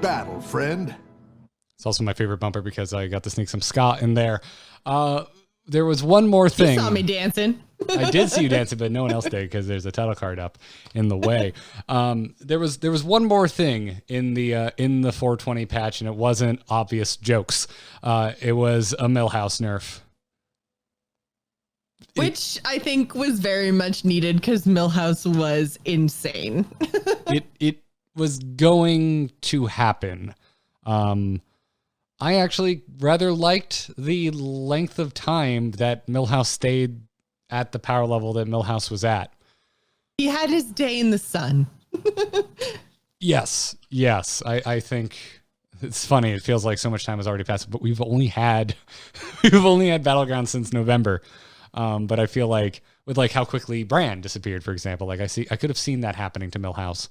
battle, friend. It's also my favorite bumper because I got to sneak some ska in there. There was one more thing. You saw me dancing. I did see you dancing, but no one else did because there's a title card up in the way. There was one more thing in the 420 patch, and it wasn't obvious jokes. It was a Millhouse nerf. Which I think was very much needed because Millhouse was insane. It was going to happen. I actually rather liked the length of time that Millhouse stayed at the power level that Millhouse was at. He had his day in the sun. Yes. I think it's funny. It feels like so much time has already passed, but we've only had Battlegrounds since November. But I feel like with like how quickly Bran disappeared, for example, like I could have seen that happening to Millhouse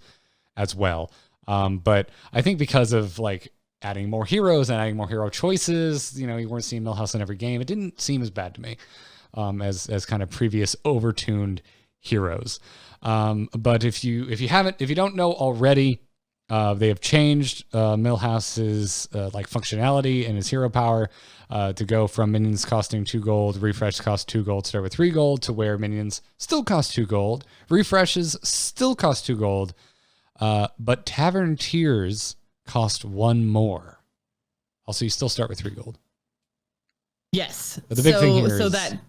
as well. But I think because of like adding more heroes and adding more hero choices, you weren't seeing Millhouse in every game. It didn't seem as bad to me as kind of previous overtuned heroes. But if you don't know already, they have changed Millhouse's like functionality and his hero power to go from minions costing 2 gold, refresh cost 2 gold, start with 3 gold, to where minions still cost 2 gold, refreshes still cost 2 gold, but tavern tiers cost 1 more. Also, you still start with 3 gold. Yes. But the big thing here is that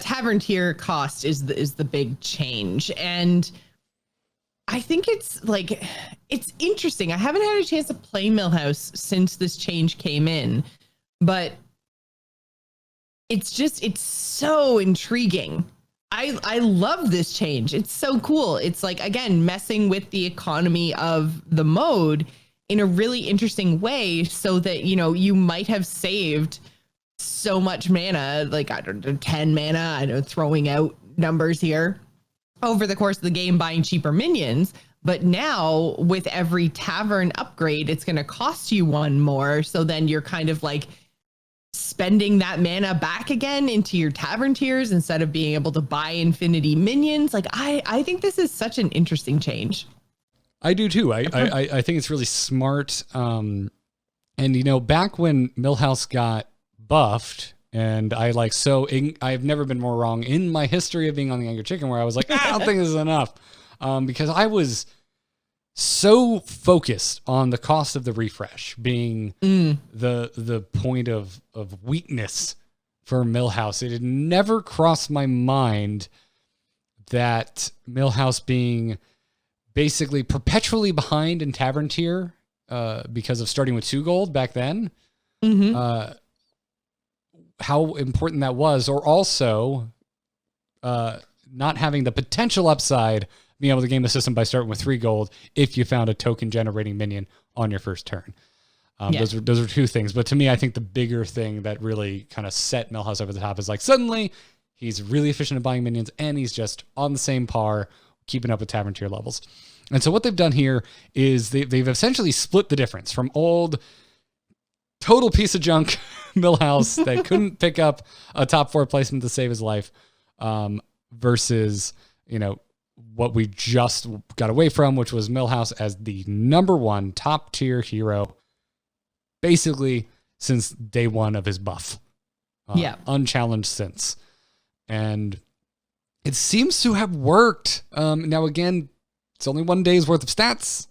tavern tier cost is the big change. And I think it's interesting. I haven't had a chance to play Millhouse since this change came in, but it's so intriguing. I love this change. It's so cool. It's like, again, messing with the economy of the mode in a really interesting way, so that, you might have saved so much mana, like, I don't know, 10 mana, I know, throwing out numbers here, over the course of the game, buying cheaper minions. But now with every tavern upgrade, it's going to cost you 1 more. So then you're kind of like spending that mana back again into your tavern tiers instead of being able to buy infinity minions. Like, I think this is such an interesting change. I do too. I think it's really smart. And back when Millhouse got buffed, and I've never been more wrong in my history of being on the Angry Chicken, where I was like, I don't think this is enough. Because I was so focused on the cost of the refresh being the point of weakness for Millhouse. It had never crossed my mind that Millhouse being basically perpetually behind in tavern tier because of starting with 2 gold back then, how important that was, or also not having the potential upside, being able to game the system by starting with 3 gold if you found a token generating minion on your first turn. Those are 2 things. But to me, I think the bigger thing that really kind of set Millhouse over the top is like, suddenly he's really efficient at buying minions, and he's just on the same par, keeping up with tavern tier levels. And so what they've done here is they've essentially split the difference from old total piece of junk Millhouse that couldn't pick up a top 4 placement to save his life, versus, what we just got away from, which was Millhouse as the number 1 top tier hero, basically since day 1 of his buff. Unchallenged since. And it seems to have worked. Now, again, it's only 1 day's worth of stats,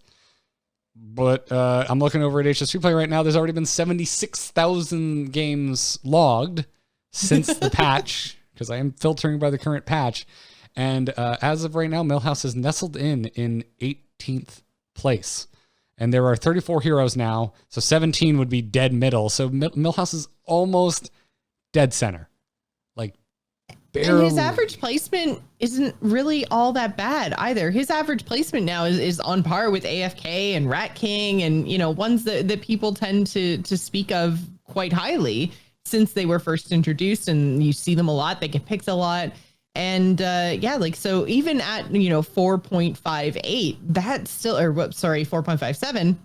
but I'm looking over at HS3 Play right now. There's already been 76,000 games logged since the patch, because I am filtering by the current patch. And as of right now, Millhouse is nestled in 18th place. And there are 34 heroes now, so 17 would be dead middle. So Millhouse is almost dead center. Like, barely. And his average placement isn't really all that bad either. His average placement now is on par with AFK and Rat King, and ones that people tend to speak of quite highly since they were first introduced, and you see them a lot. They get picked a lot. And so even at 4.58, that's still, 4.57,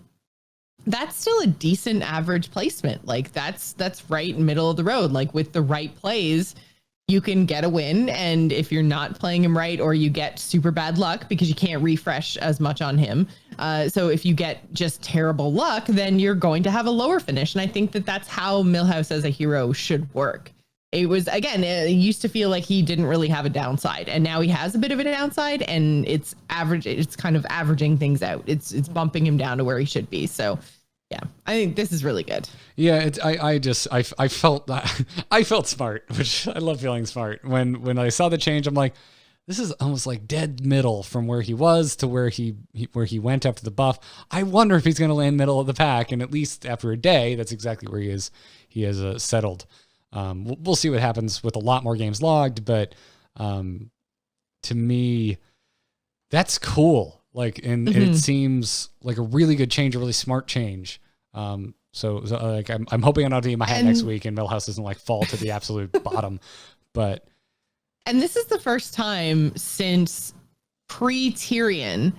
that's still a decent average placement. Like, that's right in middle of the road. Like, with the right plays, you can get a win. And if you're not playing him right, or you get super bad luck because you can't refresh as much on him. So if you get just terrible luck, then you're going to have a lower finish. And I think that that's how Millhouse as a hero should work. It was, again, it used to feel like he didn't really have a downside, and now he has a bit of a downside, and it's average. It's kind of averaging things out. It's bumping him down to where he should be. So yeah, I think this is really good. Yeah, I felt I felt smart, which I love feeling smart. When I saw the change, I'm like, this is almost like dead middle from where he was to where he went after the buff. I wonder if he's going to land middle of the pack, and at least after a day, that's exactly where he is. He has settled. We'll see what happens with a lot more games logged, but to me, that's cool. Like, and it seems like a really good change, a really smart change. So like, I'm hoping on in my head next week, and Millhouse doesn't like fall to the absolute bottom. And this is the first time since pre-Tyrion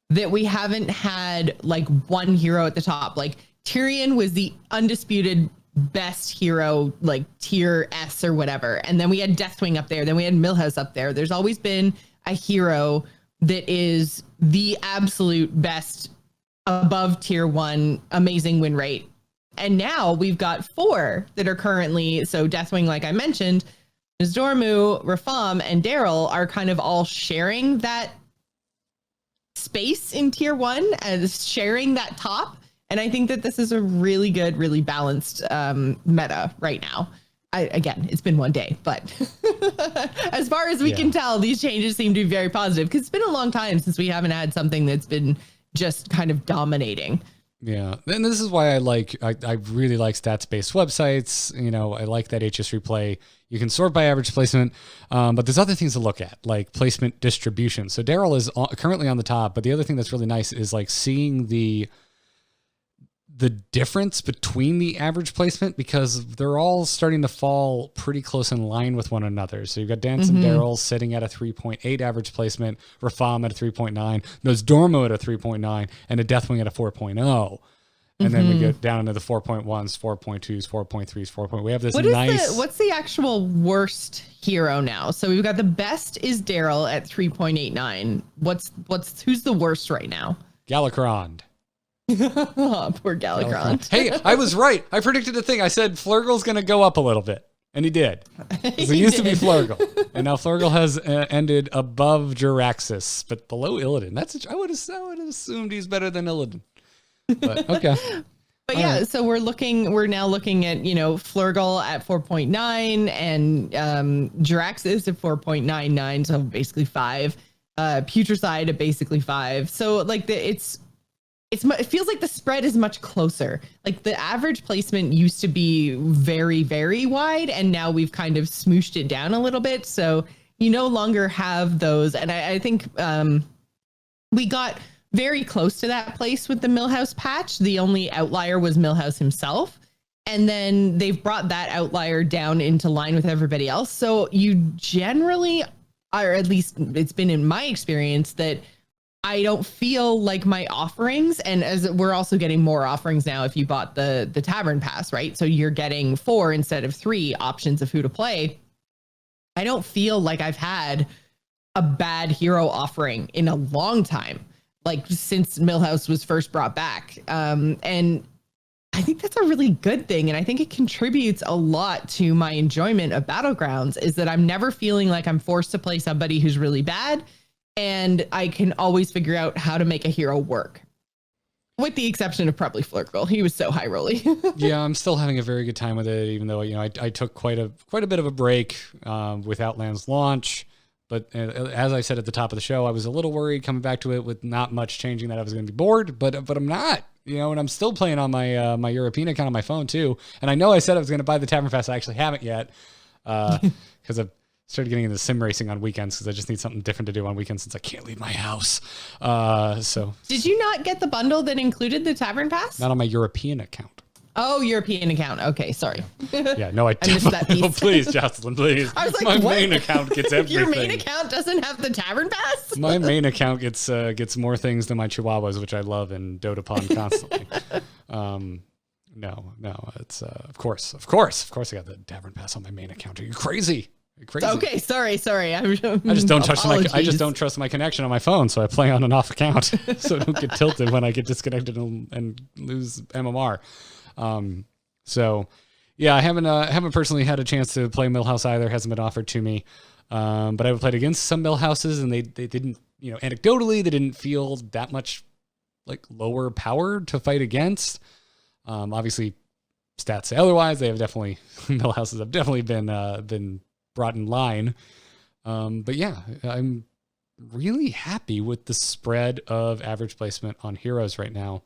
that we haven't had like one hero at the top. Like Tyrion was the undisputed best hero, like tier S or whatever. And then we had Deathwing up there. Then we had Millhouse up there. There's always been a hero that is the absolute best above tier 1, amazing win rate. And now we've got 4 that are currently, so Deathwing, like I mentioned, Dormu, Rafam, and Daryl are kind of all sharing that space in tier 1 as sharing that top. And I think that this is a really good, really balanced meta right now. Again, it's been one day, but as far as we can tell, these changes seem to be very positive, because it's been a long time since we haven't had something that's been just kind of dominating. Yeah, and this is why I really like stats-based websites. You know, I like that HS replay. You can sort by average placement, but there's other things to look at, like placement distribution. So Daryl is currently on the top, but the other thing that's really nice is like seeing the difference between the average placement, because they're all starting to fall pretty close in line with one another. So you've got Dance and Daryl sitting at a 3.8 average placement, Rafam at a 3.9, there's Dormo at a 3.9, and a Deathwing at a 4.0. And then we get down into the 4.1s, 4.2s, 4.3s, 4. We have this what's the actual worst hero now? So we've got the best is Daryl at 3.89. Who's the worst right now? Galakrond. Oh, poor Galakrond. Hey, I was right. I predicted a thing. I said Flurgle's going to go up a little bit, and he did. He used to be Flurgle, and now Flurgle has ended above Jiraxis, but below Illidan. I would have assumed he's better than Illidan. But okay. But all right. So we're now looking at, Flurgle at 4.9 and Jiraxis at 4.99, so basically 5. Putricide at basically 5. So like it feels like the spread is much closer. Like the average placement used to be very, very wide, and now we've kind of smooshed it down a little bit. So you no longer have those. And I think we got very close to that place with the Millhouse patch. The only outlier was Millhouse himself. And then they've brought that outlier down into line with everybody else. So you generally, or at least it's been in my experience, that I don't feel like my offerings, and as we're also getting more offerings now if you bought the Tavern Pass, right? So you're getting 4 instead of 3 options of who to play. I don't feel like I've had a bad hero offering in a long time, like since Millhouse was first brought back. And I think that's a really good thing. And I think it contributes a lot to my enjoyment of Battlegrounds, is that I'm never feeling like I'm forced to play somebody who's really bad. And I can always figure out how to make a hero work. With the exception of probably Flurgle. He was so high rolly. Yeah, I'm still having a very good time with it, even though, I took quite a bit of a break with Outland's launch. But as I said at the top of the show, I was a little worried coming back to it with not much changing, that I was going to be bored, but I'm not, and I'm still playing on my my European account on my phone too. And I know I said I was going to buy the Tavern Pass. I actually haven't yet because I've started getting into sim racing on weekends, because I just need something different to do on weekends since I can't leave my house. So did you not get the bundle that included the Tavern Pass? Not on my European account. Oh, European account. Okay, sorry. Yeah, no, I missed that piece. Oh, please, Jocelyn, please. I was like, my main account gets everything. Your main account doesn't have the Tavern Pass? My main account gets more things than my Chihuahuas, which I love and dote upon constantly. No, it's of course I got the Tavern Pass on my main account. Are you crazy? Crazy. Okay, sorry. I just don't trust my connection on my phone, so I play on an off account, so I don't get tilted when I get disconnected and lose MMR. So yeah, I haven't personally had a chance to play Millhouse either. Hasn't been offered to me. But I've played against some Millhouses, and they didn't, anecdotally, they didn't feel that much like lower power to fight against. Obviously, stats say otherwise. Millhouses have definitely been brought in line. But yeah, I'm really happy with the spread of average placement on heroes right now.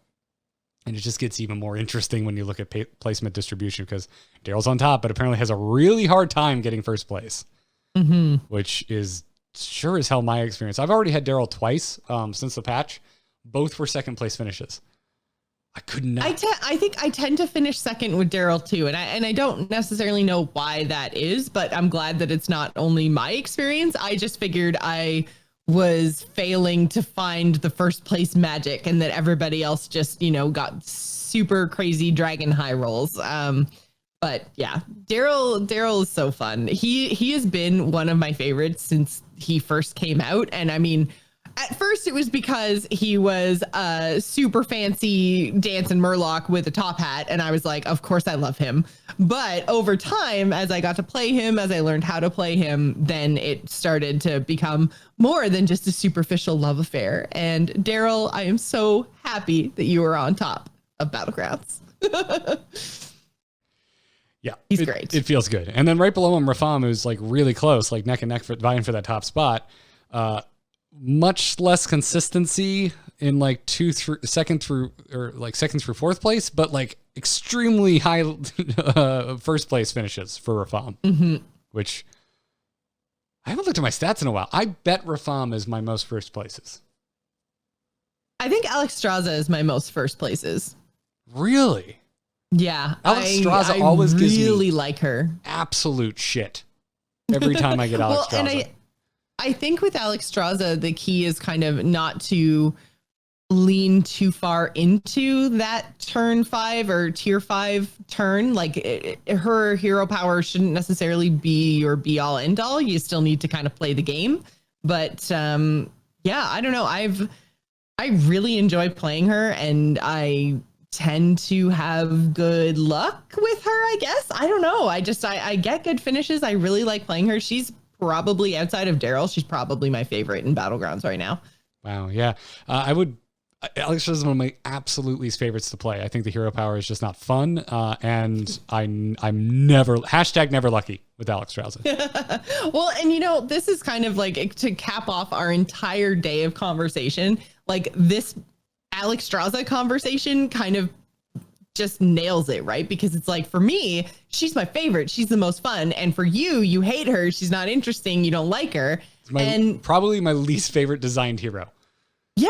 And it just gets even more interesting when you look at placement distribution, because Daryl's on top, but apparently has a really hard time getting first place, which is sure as hell my experience. I've already had Daryl twice since the patch. Both were second place finishes. I could not. I think I tend to finish second with Daryl too, and I don't necessarily know why that is, but I'm glad that it's not only my experience. I just figured I was failing to find the first place magic, and that everybody else just got super crazy dragon high rolls. But yeah, Daryl is so fun. He has been one of my favorites since he first came out, and I mean, at first, it was because he was a super fancy dancing Murloc with a top hat. And I was like, of course, I love him. But over time, as I got to play him, as I learned how to play him, then it started to become more than just a superficial love affair. And Daryl, I am so happy that you are on top of Battlegrounds. Yeah, he's great. It feels good. And then right below him, Rafam, who's like really close, like neck and neck vying for that top spot. Much less consistency in like second through fourth place, but like extremely high first place finishes for Rafam, which I haven't looked at my stats in a while. I bet Rafam is my most first places. I think Alexstrasza is my most first places. Really? Yeah. Alexstrasza always gives me really like her. Absolute shit every time I get Alexstrasza. And I think with Alexstrasza, the key is kind of not to lean too far into that turn 5 or tier 5 turn. Like her hero power shouldn't necessarily be your be all end all. You still need to kind of play the game. But yeah, I don't know. I really enjoy playing her, and I tend to have good luck with her, I guess. I don't know. I get good finishes. I really like playing her. She's probably, outside of Daryl, she's probably my favorite in Battlegrounds right now. Wow, yeah. Alex is one of my absolute least favorites to play. I think the hero power is just not fun, and I'm never lucky with Alexstrasza. Well, and this is kind of like to cap off our entire day of conversation. Like this Alexstrasza conversation kind of just nails it, right? Because it's like, for me, she's my favorite. She's the most fun. And for you, you hate her. She's not interesting. You don't like her. And probably my least favorite designed hero. Yeah,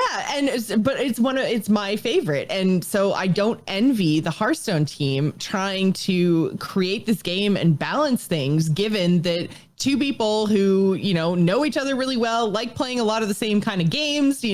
but it's my favorite. And so I don't envy the Hearthstone team trying to create this game and balance things, given that two people who, know each other really well, like playing a lot of the same kind of games,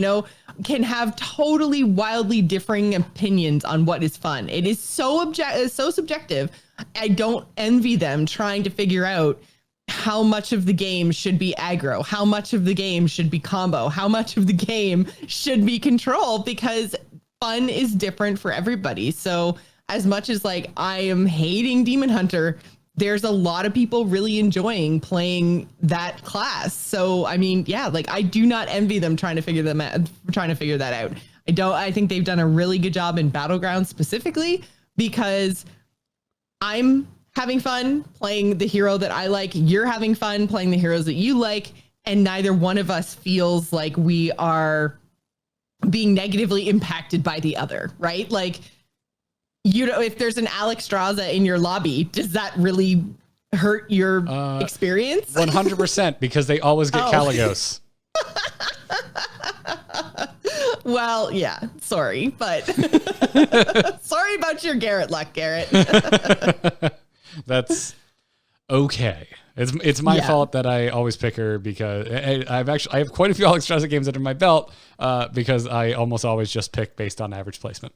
can have totally wildly differing opinions on what is fun. It is so subjective. I don't envy them trying to figure out how much of the game should be aggro, how much of the game should be combo, how much of the game should be control, because fun is different for everybody. So as much as like I am hating Demon Hunter, there's a lot of people really enjoying playing that class. So, I mean, yeah, like I do not envy them trying to figure that out. I think they've done a really good job in Battlegrounds specifically, because I'm having fun playing the hero that I like. You're having fun playing the heroes that you like. And neither one of us feels like we are being negatively impacted by the other, right? Like, if there's an Alexstrasza in your lobby, does that really hurt your experience? 100%, because they always get Kael'Thas. Well, yeah, sorry, but sorry about your Garrett luck, Garrett. That's okay. It's my fault that I always pick her, because I have quite a few Alexstrasza games under my belt, because I almost always just pick based on average placement.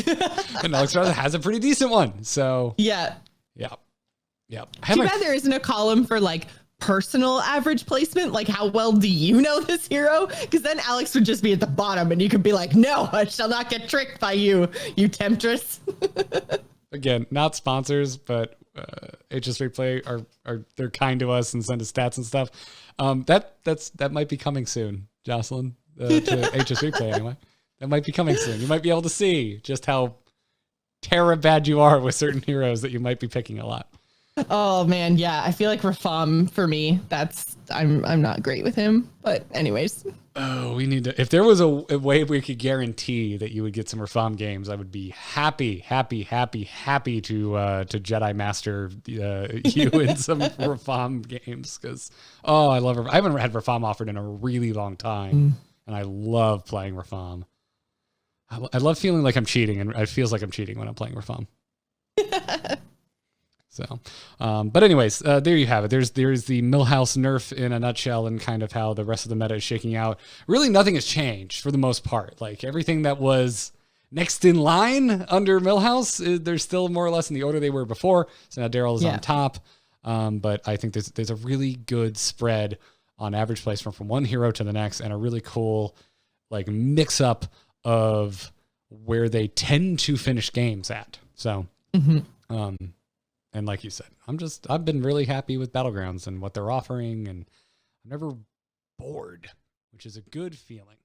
And Alexstrasza has a pretty decent one. So yeah. Yeah. Too bad there isn't a column for like personal average placement. Like, how well do you know this hero? Because then Alex would just be at the bottom and you could be like, no, I shall not get tricked by you, you temptress. Again, not sponsors, but HS Replay are they're kind to us and send us stats and stuff. That might be coming soon, Jocelyn, to HS Replay anyway. That might be coming soon. You might be able to see just how bad you are with certain heroes that you might be picking a lot. Oh man, yeah. I feel like Rafam for me, I'm not great with him. But anyways. Oh, we need to. If there was a way we could guarantee that you would get some Rafam games, I would be happy to Jedi Master you in some Rafam games because I love. I haven't had Rafam offered in a really long time, and I love playing Rafam. I love feeling like I'm cheating, and it feels like I'm cheating when I'm playing Rafam. So, but anyways, there you have it. There's the Millhouse nerf in a nutshell and kind of how the rest of the meta is shaking out. Really, nothing has changed for the most part. Like everything that was next in line under Millhouse, they're still more or less in the order they were before. So now Daryl is on top. But I think there's a really good spread on average placement from one hero to the next, and a really cool like mix up of where they tend to finish games at. So, and like you said, I've been really happy with Battlegrounds and what they're offering, and I'm never bored, which is a good feeling.